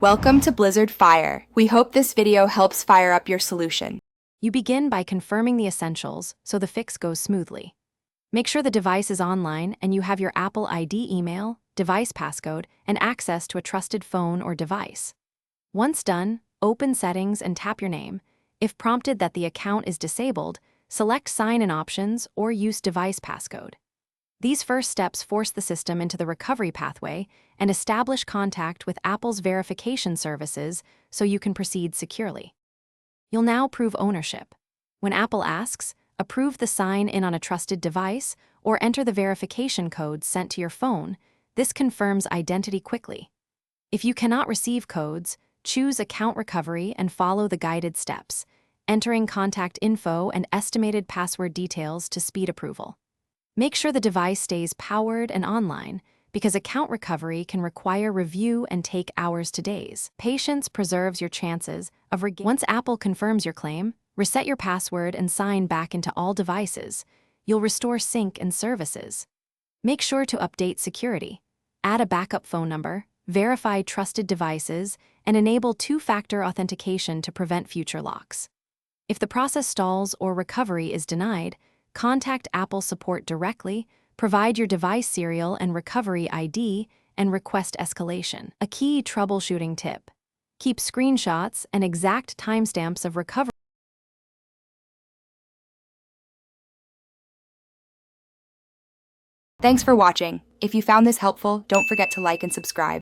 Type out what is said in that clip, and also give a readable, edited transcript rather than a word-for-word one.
Welcome to Blizzard Fire. We hope this video helps fire up your solution. You begin by confirming the essentials so the fix goes smoothly. Make sure the device is online and you have your Apple ID email, device passcode, and access to a trusted phone or device. Once done, open Settings and tap your name. If prompted that the account is disabled, select Sign-in options or use device passcode. These first steps force the system into the recovery pathway and establish contact with Apple's verification services so you can proceed securely. You'll now prove ownership. When Apple asks, approve the sign-in on a trusted device or enter the verification code sent to your phone. This confirms identity quickly. If you cannot receive codes, choose Account Recovery and follow the guided steps, entering contact info and estimated password details to speed approval. Make sure the device stays powered and online, because account recovery can require review and take hours to days. Patience preserves your chances of Once Apple confirms your claim, reset your password and sign back into all devices. You'll restore sync and services. Make sure to update security. Add a backup phone number, verify trusted devices, and enable two-factor authentication to prevent future locks. If the process stalls or recovery is denied, contact Apple support directly, provide your device serial and recovery ID, and request escalation. A key troubleshooting tip: keep screenshots and exact timestamps of recovery. Thanks for watching. If you found this helpful, don't forget to like and subscribe.